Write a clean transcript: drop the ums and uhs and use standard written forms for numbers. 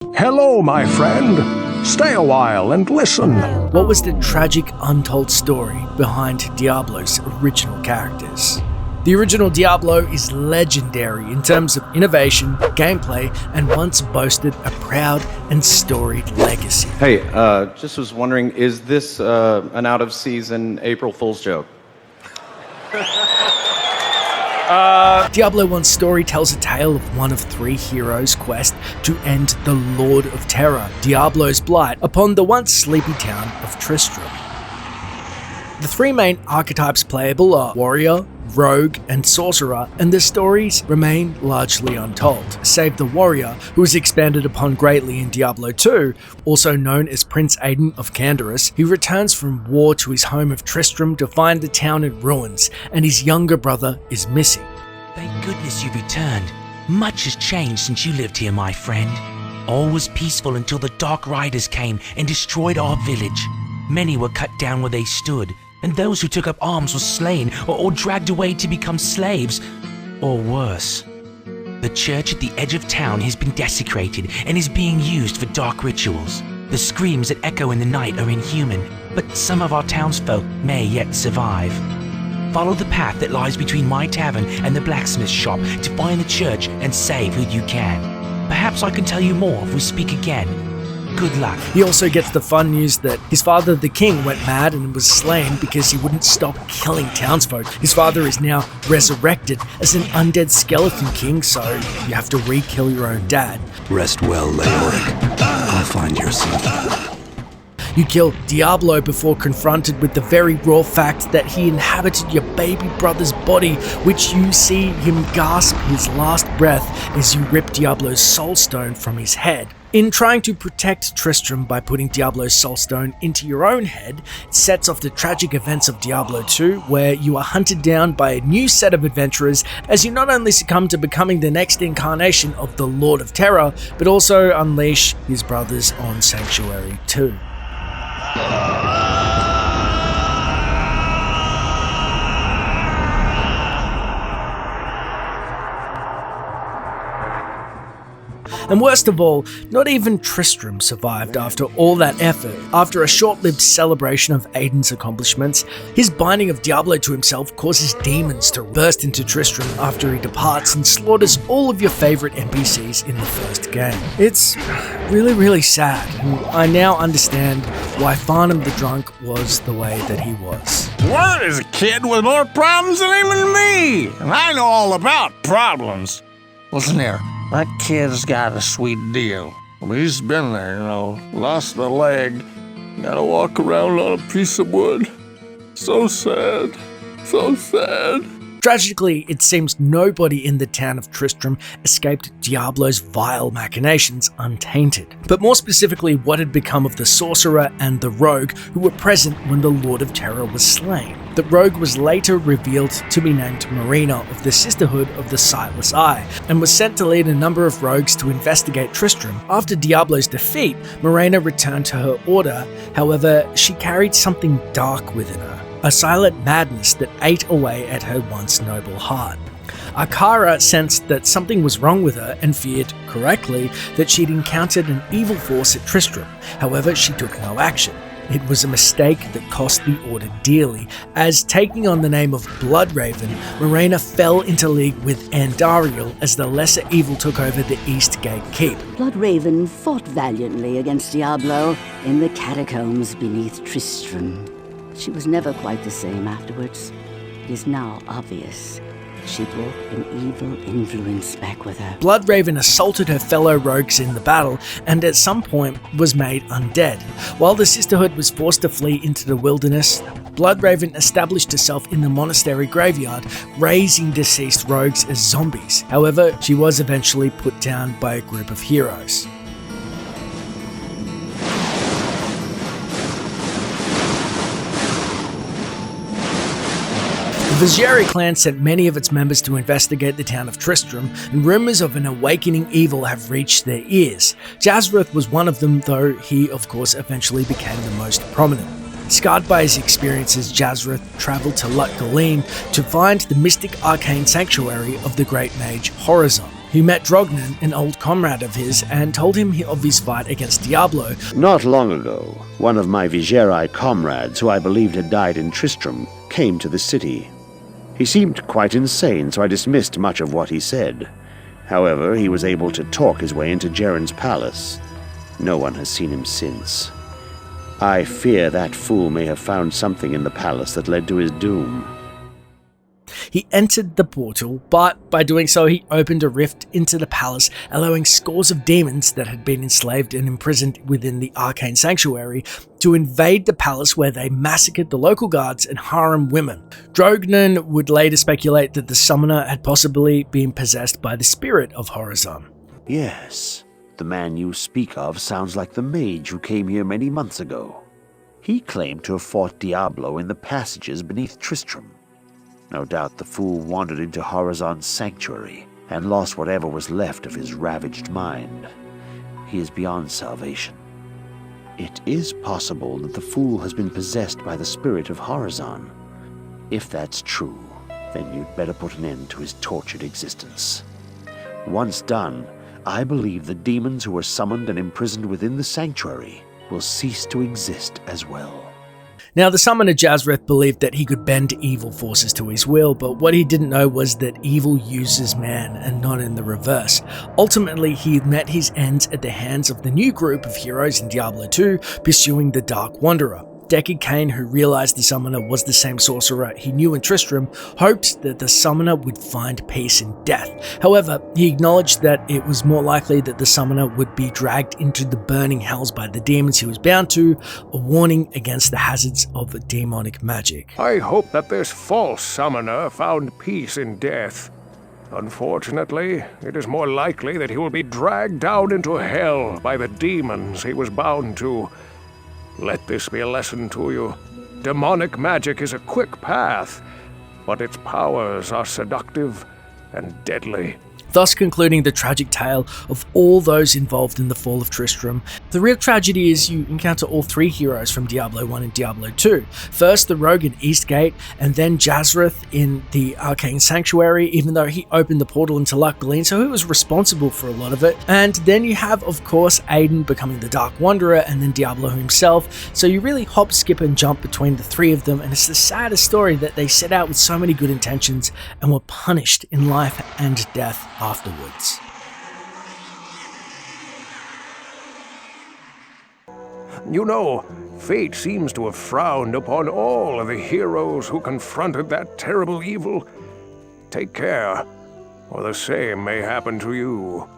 Hello, my friend. Stay a while and listen. What was the tragic untold story behind Diablo's original characters? The original Diablo is legendary in terms of innovation, gameplay, and once boasted a proud and storied legacy. Hey, just was wondering, is this an out-of-season April Fool's joke? Diablo 1's story tells a tale of one of three heroes' quest to end the Lord of Terror, Diablo's blight, upon the once sleepy town of Tristram. The three main archetypes playable are warrior, rogue, and sorcerer, and the stories remain largely untold, save the warrior, who is expanded upon greatly in Diablo 2, also known as Prince Aidan of Canderous. He returns from war to his home of Tristram to find the town in ruins, and his younger brother is missing. Thank goodness you returned. Much has changed since you lived here, my friend. All was peaceful until the Dark Riders came and destroyed our village. Many were cut down where they stood, and those who took up arms were slain or dragged away to become slaves, or worse. The church at the edge of town has been desecrated and is being used for dark rituals. The screams that echo in the night are inhuman, but some of our townsfolk may yet survive. Follow the path that lies between my tavern and the blacksmith shop to find the church and save who you can. Perhaps I can tell you more if we speak again. Good luck. He also gets the fun news that his father, the king, went mad and was slain because he wouldn't stop killing townsfolk. His father is now resurrected as an undead skeleton king, so you have to re-kill your own dad. Rest well, Leoric. I'll find your son. You kill Diablo before confronted with the very raw fact that he inhabited your baby brother's body, which you see him gasp his last breath as you rip Diablo's soul stone from his head. In trying to protect Tristram by putting Diablo's soul stone into your own head, it sets off the tragic events of Diablo 2, where you are hunted down by a new set of adventurers as you not only succumb to becoming the next incarnation of the Lord of Terror, but also unleash his brothers on Sanctuary 2. And worst of all, not even Tristram survived after all that effort. After a short-lived celebration of Aidan's accomplishments, his binding of Diablo to himself causes demons to burst into Tristram after he departs and slaughters all of your favorite NPCs in the first game. It's really sad, and I now understand why Farnham the Drunk was the way that he was. Well, there's a kid with more problems than even me, and I know all about problems. Listen here. That kid's got a sweet deal. I mean, he's been there, lost a leg, gotta walk around on a piece of wood. So sad, so sad. Tragically, it seems nobody in the town of Tristram escaped Diablo's vile machinations untainted. But more specifically, what had become of the sorcerer and the rogue who were present when the Lord of Terror was slain. The rogue was later revealed to be named Marina of the Sisterhood of the Sightless Eye, and was sent to lead a number of rogues to investigate Tristram. After Diablo's defeat, Marina returned to her order. However, she carried something dark within her. A silent madness that ate away at her once noble heart. Akara sensed that something was wrong with her and feared, correctly, that she'd encountered an evil force at Tristram. However, she took no action. It was a mistake that cost the Order dearly, as taking on the name of Bloodraven, Marina fell into league with Andariel as the lesser evil took over the East Gate Keep. Bloodraven fought valiantly against Diablo in the catacombs beneath Tristram. She was never quite the same afterwards. It is now obvious she brought an evil influence back with her. Bloodraven assaulted her fellow rogues in the battle and at some point was made undead. While the Sisterhood was forced to flee into the wilderness, Bloodraven established herself in the monastery graveyard, raising deceased rogues as zombies. However, she was eventually put down by a group of heroes. The Vizieri clan sent many of its members to investigate the town of Tristram, and rumours of an awakening evil have reached their ears. Jazrith was one of them, though he, of course, eventually became the most prominent. Scarred by his experiences, Jazrith travelled to Lut Galeen to find the mystic arcane sanctuary of the great mage Horizon. who met Drognan, an old comrade of his, and told him of his fight against Diablo. Not long ago, one of my Vigerai comrades, who I believed had died in Tristram, came to the city. He seemed quite insane, so I dismissed much of what he said. However, he was able to talk his way into Jaren's palace. No one has seen him since. I fear that fool may have found something in the palace that led to his doom. He entered the portal, but by doing so he opened a rift into the palace, allowing scores of demons that had been enslaved and imprisoned within the arcane sanctuary to invade the palace, where they massacred the local guards and harem women. Drognan would later speculate that the summoner had possibly been possessed by the spirit of Horizon. Yes, the man you speak of sounds like the mage who came here many months ago. He claimed to have fought Diablo in the passages beneath Tristram. No doubt the fool wandered into Horizon's sanctuary and lost whatever was left of his ravaged mind. He is beyond salvation. It is possible that the fool has been possessed by the spirit of Horizon. If that's true, then you'd better put an end to his tortured existence. Once done, I believe the demons who were summoned and imprisoned within the sanctuary will cease to exist as well. Now, the summoner Jazreth believed that he could bend evil forces to his will, but what he didn't know was that evil uses man and not in the reverse. Ultimately, he met his ends at the hands of the new group of heroes in Diablo 2, pursuing the Dark Wanderer. Deckard Cain, who realized the summoner was the same sorcerer he knew in Tristram, hoped that the summoner would find peace in death. However, he acknowledged that it was more likely that the summoner would be dragged into the burning hells by the demons he was bound to, a warning against the hazards of demonic magic. I hope that this false summoner found peace in death. Unfortunately, it is more likely that he will be dragged down into hell by the demons he was bound to. Let this be a lesson to you. Demonic magic is a quick path, but its powers are seductive and deadly. Thus concluding the tragic tale of all those involved in the fall of Tristram. The real tragedy is you encounter all three heroes from Diablo 1 and Diablo 2. First the rogue in Eastgate, and then Jazreth in the Arcane Sanctuary, even though he opened the portal into Luckgleen, so he was responsible for a lot of it. And then you have, of course, Aiden becoming the Dark Wanderer, and then Diablo himself. So you really hop, skip, and jump between the three of them, and it's the saddest story that they set out with so many good intentions and were punished in life and death afterwards. You know, fate seems to have frowned upon all of the heroes who confronted that terrible evil. Take care, or the same may happen to you.